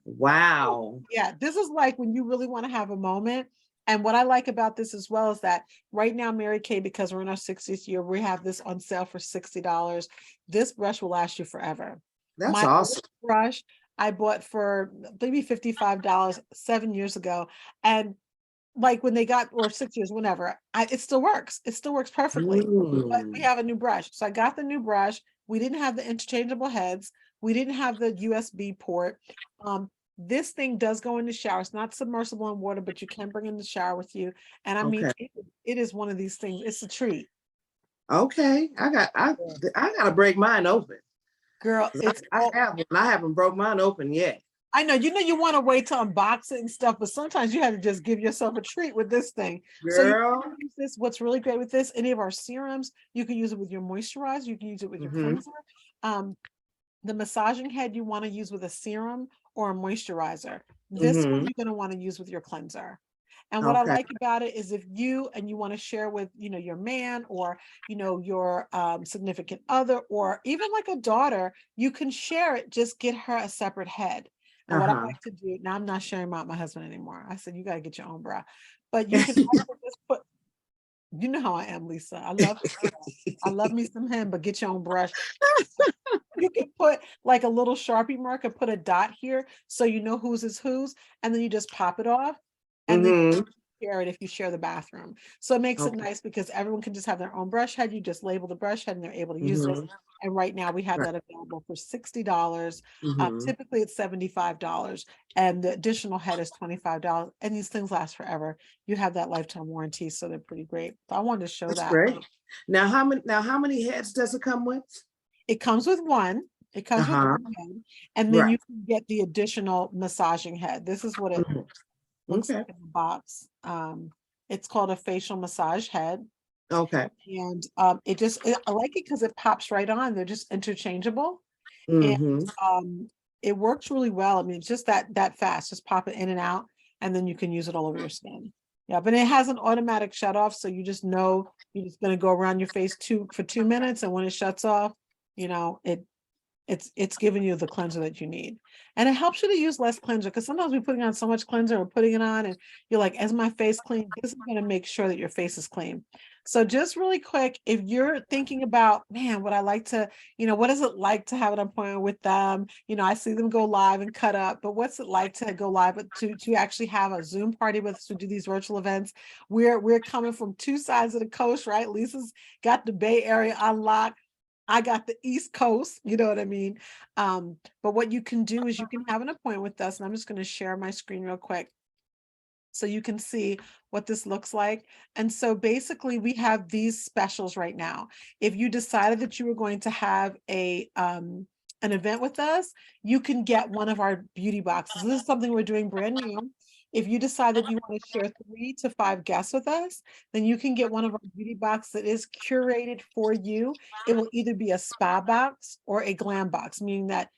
Wow. Yeah, this is like when you really want to have a moment. And what I like about this as well is that right now, Mary Kay, because we're in our 60th year, we have this on sale for $60. This brush will last you forever. That's My awesome. brush I bought for maybe $55 7 years ago. And like when they got, or 6 years, whenever, it still works. It still works perfectly. But we have a new brush. So I got the new brush. We didn't have the interchangeable heads. We didn't have the USB port. This thing does go in the shower. It's not submersible in water, but you can bring it in the shower with you. And I mean, it is one of these things. It's a treat. Okay, I gotta break mine open. Girl, it's I haven't broke mine open yet. I know, you want to wait to unbox it and stuff, but sometimes you have to just give yourself a treat with this thing. So you can use this. What's really great with this, any of our serums, you can use it with your moisturizer, you can use it with your cleanser. The massaging head you want to use with a serum or a moisturizer. This one you're going to want to use with your cleanser. And what I like about it is if you want to share with, your man, or, your significant other, or even like a daughter, you can share it, just get her a separate head. And what I like to do, now I'm not sharing my husband anymore. I said, you got to get your own bra, but you can also just put, you know how I am, Lisa. I love me some him, but get your own brush. You can put like a little Sharpie marker, put a dot here so you know whose is whose, and then you just pop it off, and then you share it if you share the bathroom. So it makes it nice because everyone can just have their own brush head. You just label the brush head and they're able to use it. And right now we have that available for $60. Typically it's $75, and the additional head is $25. And these things last forever. You have that lifetime warranty, so they're pretty great. So I wanted to show that. Great. Now how many heads does it come with? It comes with one. It comes with one head, and then you can get the additional massaging head. This is what it looks like in the box. It's called a facial massage head. Okay. And I like it because it pops right on. They're just interchangeable. And it works really well. I mean, it's just that fast. Just pop it in and out, and then you can use it all over your skin. Yeah, but it has an automatic shut off, so you just know you're just going to go around your face for 2 minutes, and when it shuts off, it it's giving you the cleanser that you need. And it helps you to use less cleanser, because sometimes we're putting on so much cleanser, we're putting it on and you're like, is my face clean? This is going to make sure that your face is clean. So just really quick, if you're thinking about, man, would I like to, what is it like to have an appointment with them? I see them go live and cut up, but what's it like to go live, but to actually have a Zoom party with us to do these virtual events? We're coming from two sides of the coast, right? Lisa's got the Bay Area unlocked. I got the East Coast, you know what I mean? But what you can do is you can have an appointment with us, and I'm just going to share my screen real quick so you can see what this looks like. And so basically we have these specials right now. If you decided that you were going to have an event with us, you can get one of our beauty boxes. This is something we're doing brand new. If you decide that you want to share 3 to 5 guests with us, then you can get one of our beauty boxes that is curated for you. It will either be a spa box or a glam box, meaning that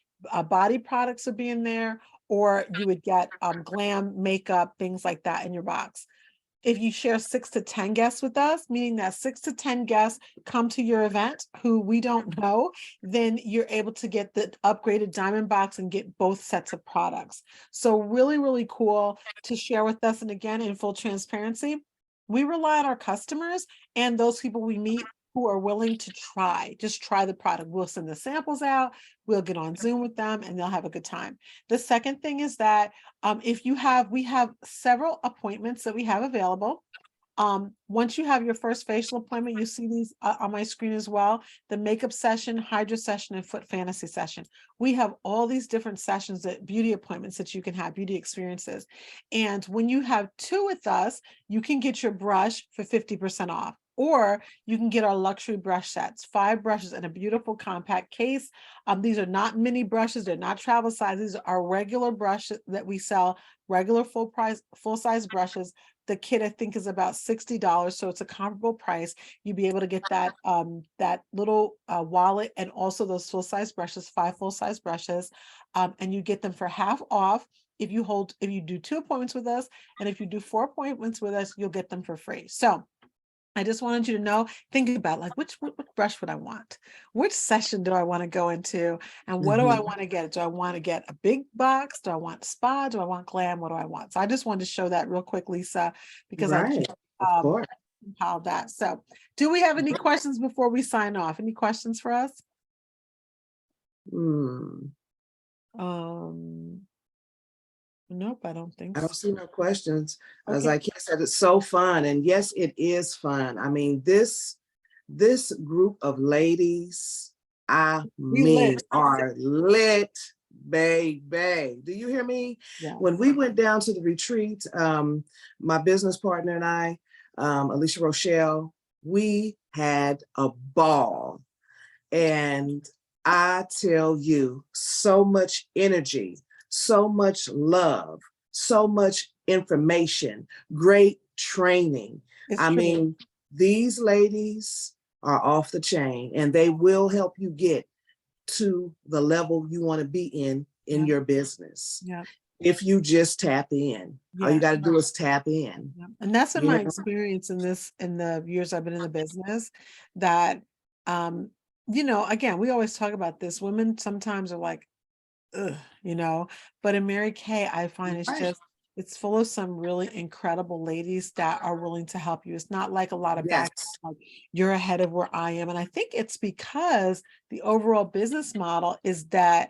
body products will be in there, or you would get glam makeup, things like that in your box. If you share 6 to 10 guests with us, meaning that 6 to 10 guests come to your event who we don't know, then you're able to get the upgraded diamond box and get both sets of products. So really, really cool to share with us. And again, in full transparency, we rely on our customers and those people we meet who are willing to just try the product. We'll send the samples out, we'll get on Zoom with them, and they'll have a good time. The second thing is that we have several appointments that we have available. Once you have your first facial appointment, you see these on my screen as well: the makeup session, hydra session, and foot fantasy session. We have all these different sessions, that beauty appointments that you can have, beauty experiences. And when you have 2 with us, you can get your brush for 50% off. Or you can get our luxury brush sets, 5 brushes in a beautiful compact case. These are not mini brushes, they're not travel size. These are regular brushes that we sell, regular full size brushes. The kit, I think, is about $60, so it's a comparable price. You'll be able to get that that little wallet and also those full size brushes, 5 full size brushes, and you get them for half off if you do 2 appointments with us, and if you do 4 appointments with us, you'll get them for free. So I just wanted you to know, think about like, which brush would I want? Which session do I want to go into? And what do I want to get? Do I want to get a big box? Do I want spa? Do I want glam? What do I want? So I just wanted to show that real quick, Lisa, because I Right, of course. compiled that. So do we have any questions before we sign off? Any questions for us? Hmm. Nope, I don't think I so. don't see no questions. As Okay. like I said, it's so fun. And yes, it is fun. I mean, this group of ladies, We lit. are lit, baby. Do you hear me? Yeah. When we went down to the retreat, my business partner and I, Alicia Rochelle, we had a ball. And I tell you, so much energy, so much love, so much information, great training. It's I true. mean, these ladies are off the chain, and they will help you get to the level you want to be in Yeah. your business. Yeah. If you just tap in, all you Yeah. got to do is tap in. Yeah. And that's been You my know? experience in the years I've been in the business, that again, we always talk about this. Women sometimes are like, ugh, but in Mary Kay, I find Right. it's full of some really incredible ladies that are willing to help you. It's not like a lot of Yes. back, like you're ahead of where I am. And I think it's because the overall business model is that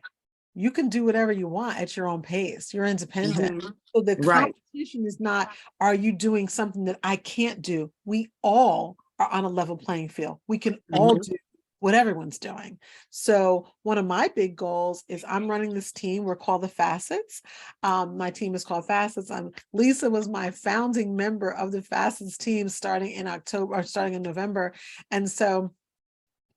you can do whatever you want at your own pace. You're independent. Mhm. So the Right. competition is not, are you doing something that I can't do? We all are on a level playing field. We can all Mhm. do what everyone's doing. So one of my big goals is I'm running this team. We're called the Facets. My team is called Facets. Lisa was my founding member of the Facets team starting in November. And so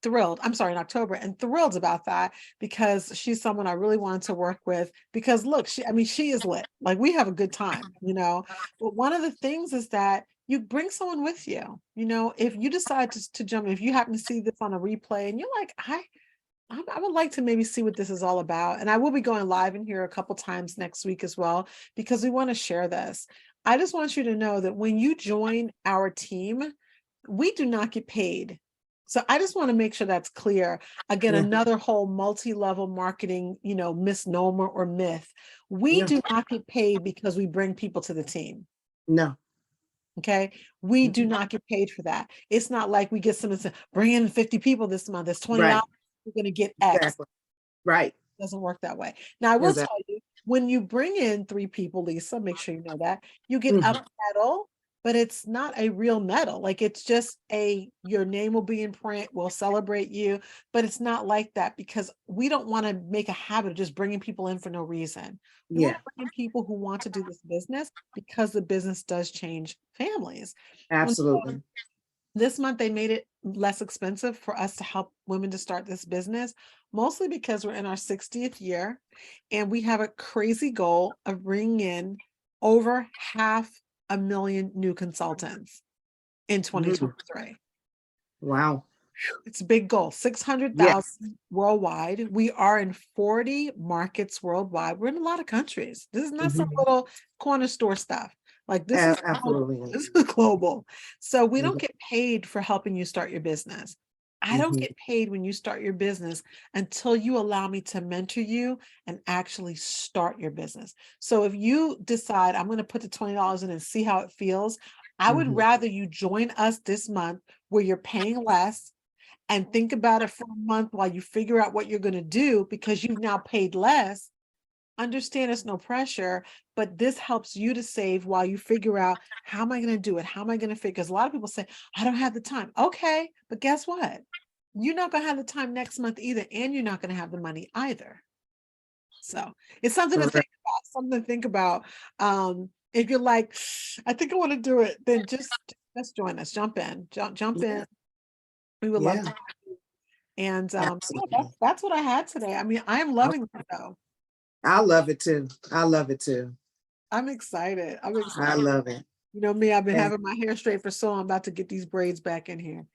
in October, and thrilled about that, because she's someone I really wanted to work with, because look, she is lit. Like, we have a good time, but one of the things is that you bring someone with you, if you decide to jump, if you happen to see this on a replay and you're like, I would like to maybe see what this is all about. And I will be going live in here a couple times next week as well, because we want to share this. I just want you to know that when you join our team, we do not get paid So I just want to make sure that's clear. Again, Yeah. another whole multi-level marketing, misnomer or myth. We No, do not get paid because we bring people to the team. no. Okay. We do Mhm. not get paid for that. It's not like we get someone to bring in 50 people this month. It's $20. Right. We're going to get X. Exactly. Right. Doesn't work that way. Now, I will tell Exactly. you, when you bring in 3 people, Lisa, make sure you know that you get a Mhm. medal, but it's not a real medal. Like it's just your name will be in print. We'll celebrate you, but it's not like that because we don't want to make a habit of just bringing people in for no reason. We want Yeah, to bring in people who want to do this business because the business does change families. And so absolutely. this month they made it less expensive for us to help women to start this business, mostly because we're in our 60th year and we have a crazy goal of bringing in over 500,000 new consultants in Mm. 2023. Wow. It's a big goal, Yes. 600,000 worldwide. We are in 40 markets worldwide. We're in a lot of countries. This is not some Mhm. little corner store stuff. Like this is global. Absolutely. This is global. So we don't Mhm. get paid for helping you start your business. I don't Mhm. get paid when you start your business until you allow me to mentor you and actually start your business. So if you decide I'm going to put the $20 in and see how it feels, I would Mhm. rather you join us this month where you're paying less and think about it for a month while you figure out what you're going to do because you've now paid less. Understand it's no pressure, but this helps you to save while you figure out how am I going to do it? How am I going to figure? Because a lot of people say, I don't have the time. Okay, but guess what? You're not going to have the time next month either, and you're not going to have the money either. So it's something to Correct. think about, something to think about. If you're like, I think I want to do it, then just join us, jump Yeah. in. We would love Yeah. to have you. And yeah, Absolutely. that's what I had today. I mean, I am Oh, loving it though. I love it too. I love it too. I'm excited. I'm I excited. love it. You know me, I've been And having my hair straight for so long. I'm about to get these braids back in here.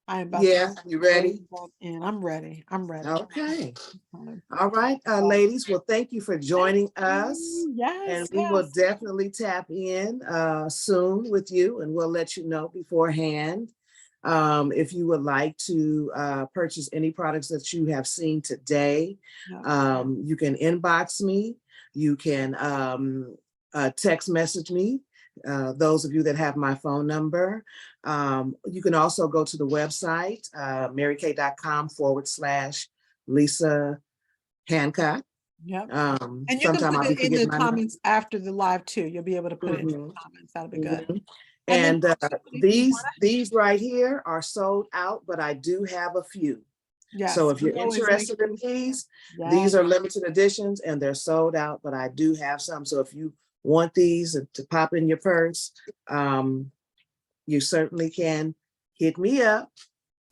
I am about to get yeah, you braids ready? back in. I'm ready. I'm ready. Okay. Um, All right, ladies. Well, thank you for Thank joining us. you. And Yes, we will yes. definitely tap in soon with you, and we'll let you know beforehand. If you would like to purchase any products that you have seen today, Yeah. you can inbox me. You can text message me. Those of you that have my phone number. You can also go to the website, marykay.com/Lisa Hancock. Yep. And you can Sometime put I'll be it in the forgetting my number. comments after the live too. You'll be able to put it in the Mhm, comments. That'll be good. mhm. And then And also, if you want these right here are sold out, but I do have a few. So yes, if we you're always make interested in yes. these are limited editions and they're sold out, but I do have some. So if you want these to pop in your purse, um, you certainly can hit me up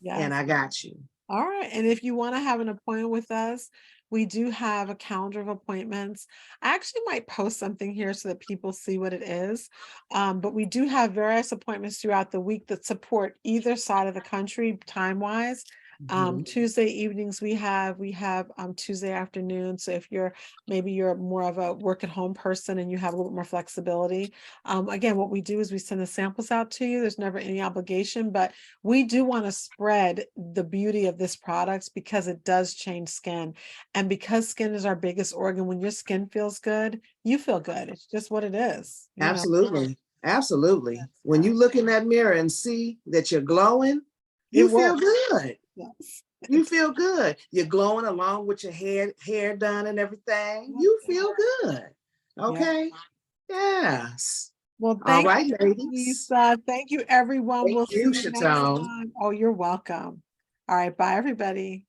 and Yes. I got you. All right. And if you want to have an appointment with us, we do have a calendar of appointments. I actually might post something here so that people see what it is. But we do have various appointments throughout the week that support either side of the country time-wise. Mhm. Tuesday evenings we have Tuesday afternoon. So if maybe you're more of a work at home person and you have a little bit more flexibility. Again, what we do is we send the samples out to you. There's never any obligation, but we do want to spread the beauty of this product because it does change skin. And because skin is our biggest organ, when your skin feels good, you feel good. It's just what it is, you know. Absolutely. Absolutely. When So you look in that mirror and see that you're glowing, it you feel works. good. Yes. You feel good. You're glowing along with your hair done and everything. Yep, You it feel works. good. Yeah. Okay. Yes. Well, All thank right, you, ladies. Lisa. Thank you, everyone. Thank We'll you, see you next Chatone. time. Oh, you're welcome. All right. Bye, everybody.